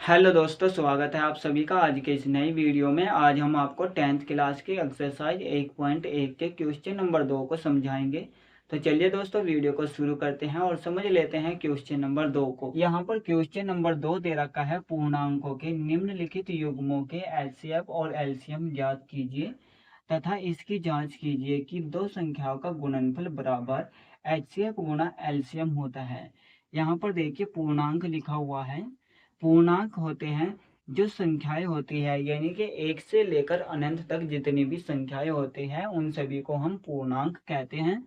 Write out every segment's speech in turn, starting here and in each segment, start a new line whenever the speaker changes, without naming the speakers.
Hello दोस्तों, स्वागत है आप सभी का आज के इस नई वीडियो में। आज हम आपको 10th क्लास की एक्सरसाइज 1.1 के क्वेश्चन नंबर 2 को समझाएंगे। तो चलिए दोस्तों, वीडियो को शुरू करते हैं और समझ लेते हैं क्वेश्चन नंबर 2 को। यहाँ पर क्वेश्चन नंबर 2 दे रखा है, पूर्णांकों के निम्नलिखित युग्मों के एचसीएफ और एलसीएम ज्ञात कीजिए तथा इसकी जांच कीजिए कि दो संख्याओं का गुणनफल बराबर एचसीएफ गुणा एलसीएम होता है। यहाँ पर देखिए पूर्णांक लिखा हुआ है। पूर्णांक होते हैं जो संख्याएं होती है, यानी कि एक से लेकर अनंत तक जितनी भी संख्याएं होती हैं उन सभी को हम पूर्णांक कहते हैं।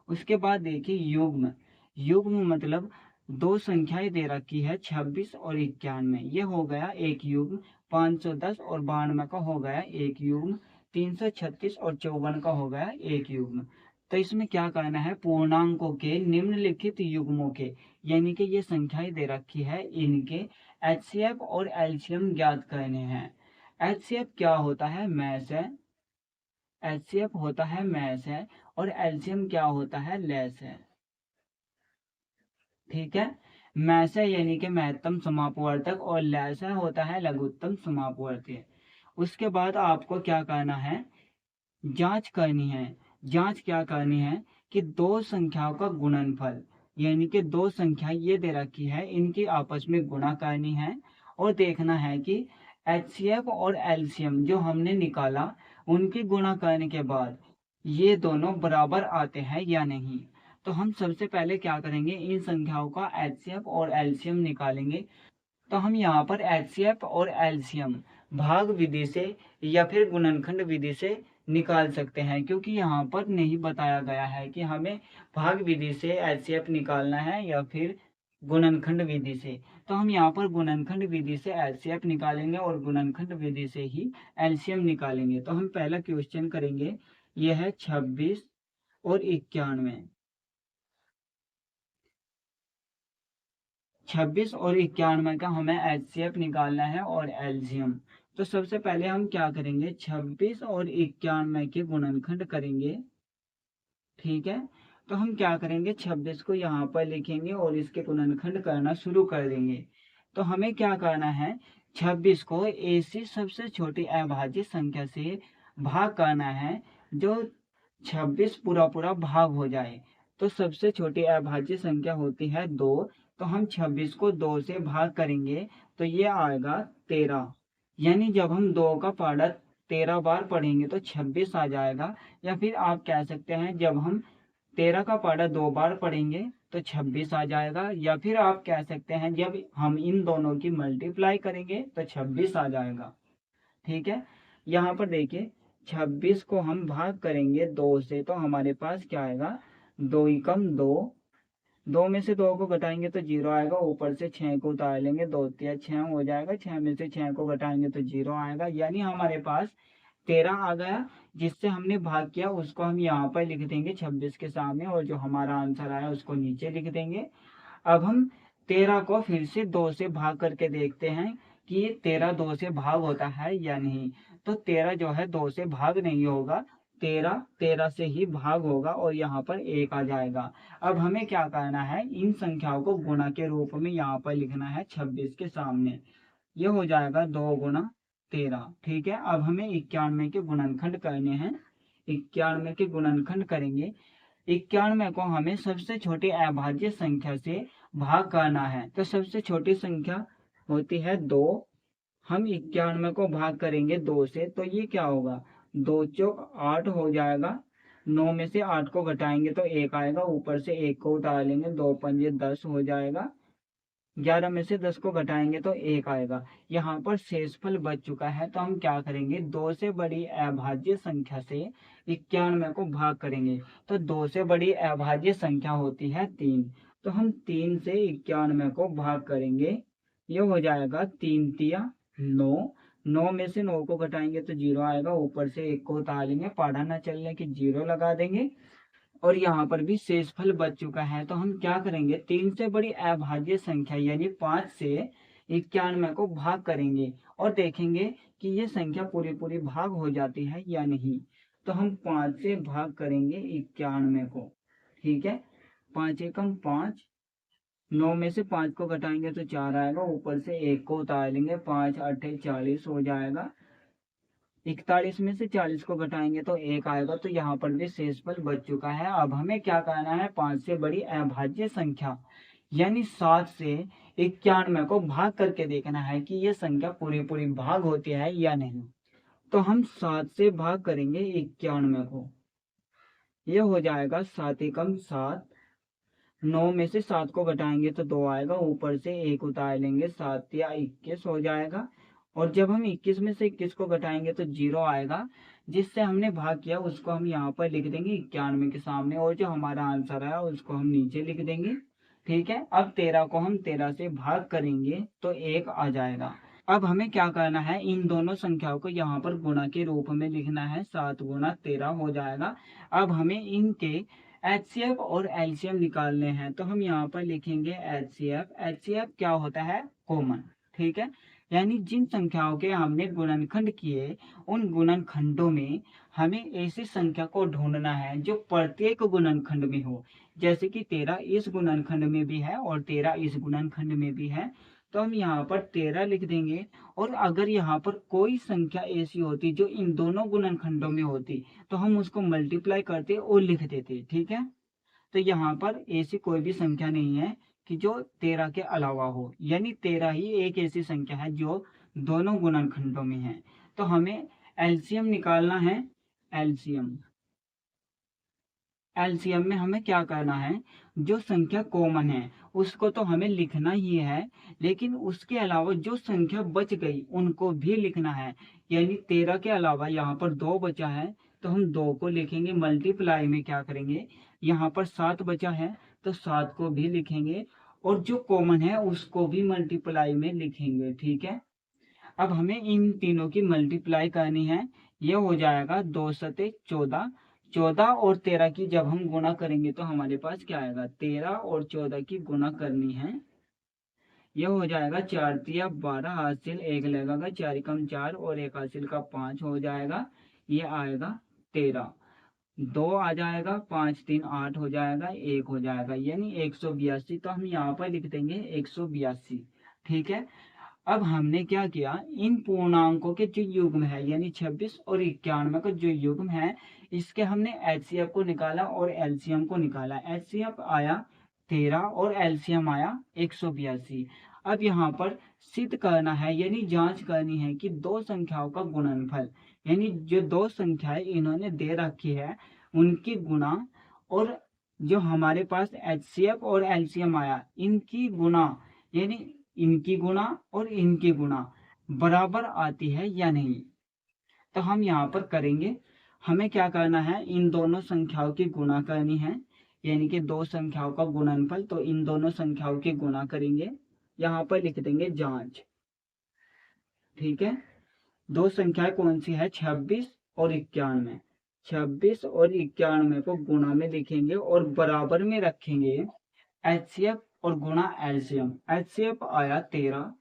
उसके बाद देखिए युग्म। युग्म मतलब दो संख्याएं दे रखी है 26 और 91, ये हो गया एक युग्म। 510 और 92 का हो गया एक युग्म। 336 और 54 का हो गया एक युग्म। तो इसमें क्या करना है, पूर्णांकों के निम्नलिखित युग्मों के, यानी कि ये संख्याएं दे रखी है, इनके एचसीएफ और एलसीएम ज्ञात करने हैं। एचसीएफ क्या होता है, मैच है। एचसीएफ होता है मैच है और एलसीएम क्या होता है, लेस है। ठीक है। मैच है यानी कि महत्तम समापवर्तक और लेस है होता है लघुत्तम समापवर्ती। उसके बाद आपको क्या करना है, जांच करनी है। जांच क्या करनी है कि दो संख्याओं का गुणनफल, यानी कि दो संख्या ये दे रखी है, इनकी आपस में गुणा करनी है और देखना है कि एचसीएफ और एलसीएम जो हमने निकाला उनकी गुणा करने के बाद ये दोनों बराबर आते हैं या नहीं। तो हम सबसे पहले क्या करेंगे, इन संख्याओं का एचसीएफ और एलसीएम निकालेंगे। तो हम यहाँ पर एचसीएफ और एलसीएम भाग विधि से या फिर गुणनखंड विधि से निकाल सकते हैं, क्योंकि यहाँ पर नहीं बताया गया है कि हमें भाग विधि से एचसीएफ निकालना है या फिर गुणनखंड विधि से। तो हम यहाँ पर गुणनखंड विधि से एचसीएफ निकालेंगे और गुणनखंड विधि से ही एलसीएम निकालेंगे। तो हम पहला क्वेश्चन करेंगे, यह है 26 और 91। 26 और 91 का हमें एचसीएफ निकालना है और एलसीएम। तो सबसे पहले हम क्या करेंगे, 26 और 91 के गुणनखंड करेंगे। ठीक है। तो हम क्या करेंगे, 26 को यहाँ पर लिखेंगे और इसके गुणनखंड करना शुरू कर देंगे। तो हमें क्या करना है, 26 को ऐसी सबसे छोटी अभाज्य संख्या से भाग करना है जो 26 पूरा पूरा भाग हो जाए। तो सबसे छोटी अभाज्य संख्या होती है 2। तो हम 26 को 2 से भाग करेंगे तो ये आएगा 13। यानी जब हम 2 का पाड़ा 13 बार पढ़ेंगे तो 26 आ जाएगा। या फिर आप कह सकते हैं जब हम 13 का पाड़ा 2 बार पढ़ेंगे तो 26 आ जाएगा। या फिर आप कह सकते हैं जब हम इन दोनों की मल्टीप्लाई करेंगे तो 26 आ जाएगा। ठीक है। यहाँ पर देखिए 26 को हम भाग करेंगे 2 से तो हमारे पास क्या आएगा, 2 एकम 2। 2 में से 2 को घटाएंगे तो 0 आएगा, ऊपर से 6 को उतार लेंगे, 2 तिया 6 हो जाएगा। 6 में से 6 को घटाएंगे तो 0 आएगा, यानी हमारे पास 13 आ गया। जिससे हमने भाग किया उसको हम यहाँ पर लिख देंगे 26 के सामने, और जो हमारा आंसर आया उसको नीचे लिख देंगे। अब हम 13 को फिर से 2 से भाग करके देखते हैं कि 13 2 से भाग होता है या नहीं। तो 13 जो है 2 से भाग नहीं होगा, 13 से ही भाग होगा और यहाँ पर 1 आ जाएगा। अब हमें क्या करना है, इन संख्याओं को गुणा के रूप में यहाँ पर लिखना है 26 के सामने। ये हो जाएगा 2 गुणा 13। ठीक है। अब हमें 91 के गुणनखंड करने हैं। 91 के गुणनखंड करेंगे। 91 को हमें सबसे छोटी अभाज्य संख्या से भाग करना है। तो सबसे छोटी संख्या होती है 2। हम 91 को भाग करेंगे 2 से तो ये क्या होगा, 2 चौक 8 हो जाएगा। 9 में से 8 को घटाएंगे तो 1 आएगा, ऊपर से 1 को उतार लेंगे, 2 पंजे 10 हो जाएगा। 11 में से 10 को घटाएंगे तो 1 आएगा। यहाँ पर शेषफल बच चुका है। तो हम क्या करेंगे, 2 से बड़ी अभाज्य संख्या से 91 को भाग करेंगे। तो 2 से बड़ी अभाज्य संख्या होती है 3। तो हम 3 से 91 को भाग करेंगे। ये हो जाएगा 3 तिया 9। 9 में से 9 को घटाएंगे तो 0 आएगा, ऊपर से 1 को उतार लेंगे, पढ़ा न चलने की 0 लगा देंगे। और यहाँ पर भी शेषफल बच चुका है। तो हम क्या करेंगे, 3 से बड़ी अभाज्य संख्या यानी 5 से 91 को भाग करेंगे और देखेंगे कि ये संख्या पूरी पूरी भाग हो जाती है या नहीं। तो हम 5 से भाग करेंगे 91 को। ठीक है। 5 एकम 5, 9 में से 5 को घटाएंगे तो 4 आएगा, ऊपर से 1 को उतार लेंगे, 5 8 40 हो जाएगा। 41 में से 40 को घटाएंगे तो 1 आएगा, तो यहाँ पर भी शेषफल बच चुका है। अब हमें क्या करना है, 5 से बड़ी अभाज्य संख्या यानी 7 से 91 को भाग करके देखना है कि ये संख्या पूरी पूरी भाग होती है या नहीं। तो हम 7 से भाग करेंगे 91 को, ये हो जाएगा 7 एकम 7। 9 में से 7 को घटाएंगे तो 2 आएगा, ऊपर से 1 उतार लेंगे, 7 या 21 हो जाएगा। और जब हम 21 में से 21 को घटाएंगे तो 0 आएगा, जिससे हमने भाग किया उसको हम यहाँ पर लिख देंगे 91 के सामने, और जो हमारा आंसर आया उसको हम नीचे लिख देंगे। ठीक है, अब 13 को हम 13 से भाग करेंगे तो 1 आ जाएगा। अब हमें क्या करना है, इन दोनों संख्याओं को यहाँ पर गुणा के रूप में लिखना है, 7 गुना 13 हो जाएगा। अब हमें इनके HCF और LCM निकालने हैं, तो हम यहाँ पर लिखेंगे HCF। HCF क्या होता है, कॉमन। ठीक है, यानी जिन संख्याओं के हमने गुणनखंड किए उन गुणनखंडों में हमें ऐसी संख्या को ढूंढना है जो प्रत्येक गुणनखंड में हो। जैसे कि 13 इस गुणनखंड में भी है और 13 इस गुणनखंड में भी है, तो हम यहाँ पर 13 लिख देंगे। और अगर यहाँ पर कोई संख्या ऐसी होती जो इन दोनों गुणनखंडों में होती तो हम उसको मल्टीप्लाई करते और लिख देते। ठीक है, तो यहाँ पर ऐसी कोई भी संख्या नहीं है कि जो 13 के अलावा हो, यानी 13 ही एक ऐसी संख्या है जो दोनों गुणनखंडों में है। तो हमें एलसीएम निकालना है। एलसीएम एलसीएम में हमें क्या करना है, जो संख्या कॉमन है उसको तो हमें लिखना ही है, लेकिन उसके अलावा जो संख्या बच गई उनको भी लिखना है। यानी 13 के अलावा यहाँ पर 2 बचा है, तो हम 2 को लिखेंगे। मल्टीप्लाई में क्या करेंगे, यहाँ पर 7 बचा है तो 7 को भी लिखेंगे, और जो कॉमन है उसको भी मल्टीप्लाई में लिखेंगे। ठीक है, अब हमें इन तीनों की मल्टीप्लाई करनी है। ये हो जाएगा 2 सते 14। 14 और 13 की जब हम गुणा करेंगे तो हमारे पास क्या आएगा, 13 और 14 की गुणा करनी है। ये हो जाएगा 4 तिया 12, हासिल 1 लगेगा, 4 एकम 4 और 1 हासिल का 5 हो जाएगा। ये आएगा 13। 2 आ जाएगा, 5 3 8 हो जाएगा, 1 हो जाएगा, यानी 182। तो हम यहाँ पर लिख देंगे 182। ठीक है, अब हमने क्या किया, इन पूर्णांकों के जो युग्म है यानी 26 और 91 का जो युग्म है, इसके हमने HCF को निकाला और LCM को निकाला। HCF आया 13 और LCM आया 182। अब यहाँ पर सिद्ध करना है यानी जांच करनी है कि दो संख्याओं का गुणनफल, यानी जो दो संख्याएं इन्होंने दे रखी है उनकी गुणा, और जो हमारे पास HCF और LCM आया इनकी गुणा, यानी इनकी गुणा और इनकी गुणा बराबर आती है या नहीं। तो हम यहाँ पर करेंगे। हमें क्या करना है, इन दोनों संख्याओं की गुणा करनी है, यानी कि दो संख्याओं का गुणनफल। तो इन दोनों संख्याओं की गुणा करेंगे, यहाँ पर लिख देंगे जांच। ठीक है, दो संख्याएं कौन सी है, 26 और 91। 26 और 91 को गुणा में लिखेंगे और बराबर में रखेंगे HCF और गुणा LCM। HCF आया 13,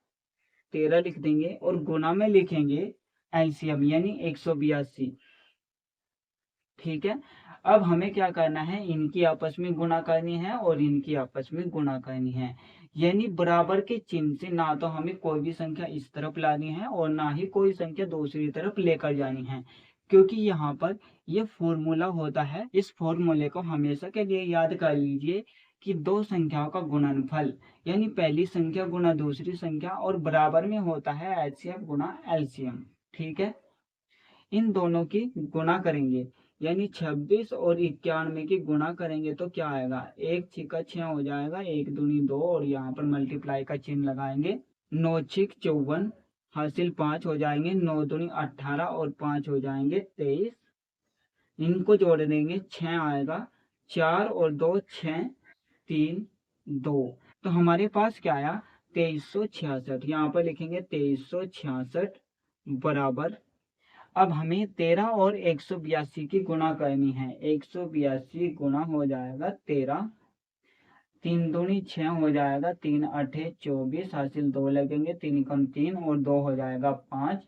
13 लिख देंगे और गुणा में लिखेंगे LCM यानी 182। ठीक है, अब हमें क्या करना है, इनकी आपस में गुणा करनी है और इनकी आपस में गुणा करनी है। यानी बराबर के चिन्ह से ना तो हमें कोई भी संख्या इस तरफ लानी है और ना ही कोई संख्या दूसरी तरफ लेकर जानी है, क्योंकि यहाँ पर ये फॉर्मूला होता है। इस फॉर्मूले को हमेशा के लिए याद कर लीजिए कि दो संख्याओं का गुणनफल यानी पहली संख्या गुणा दूसरी संख्या और बराबर में होता है HCF गुणा LCM। ठीक है, इन दोनों की गुणा करेंगे, यानी 26 और 91 की गुणा करेंगे तो क्या आएगा, 1 छिका 6 हो जाएगा, 1 दूनी 2 और यहाँ पर मल्टीप्लाई का चिन्ह लगाएंगे। 9 छिक 54, हासिल 5 हो जाएंगे, 9 दूनी 18 और 5 हो जाएंगे 23। इनको जोड़ देंगे, 6 आएगा, 4 और 2 6, 3 2। तो हमारे पास क्या आया, 2366। यहाँ पर लिखेंगे 2366 बराबर। अब हमें 13 और 182 की गुणा करनी है। 182 गुणा हो जाएगा 13, 3 दूनी 6 हो जाएगा, 3 अठे 24, हासिल 2 लगेंगे, 3 कम 3 और 2 हो जाएगा 5,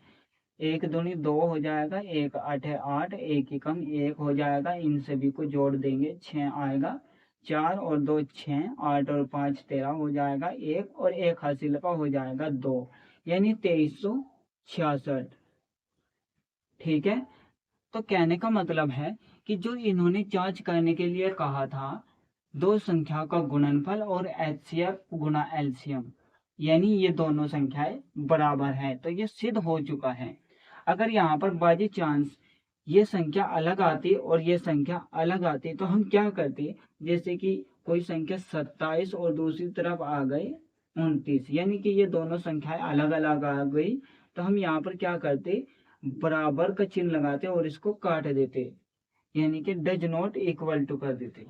1 दूनी 2 हो जाएगा, 1 अठे 8, 1 कम 1 हो जाएगा। इन सभी को जोड़ देंगे, 6 आएगा, 4 और 2 6, 8 और 5 13 हो जाएगा 1, और 1 हासिल का हो जाएगा 2, यानी 2366। ठीक है, तो कहने का मतलब है कि जो इन्होंने जांच करने के लिए कहा था, दो संख्या का गुणनफल और एचसीएफ गुना एलसीएम, यानी ये दोनों संख्याएं बराबर है, तो ये सिद्ध हो चुका है। अगर यहाँ पर बाई चांस ये संख्या अलग आती और ये संख्या अलग आती तो हम क्या करते, जैसे कि कोई संख्या 27 और दूसरी तरफ आ गई 29, यानी कि ये दोनों संख्याएं अलग अलग आ गई, तो हम यहाँ पर क्या करते, बराबर का चिन्ह लगाते और इसको काट देते, यानी कि डज नॉट इक्वल टू कर देते।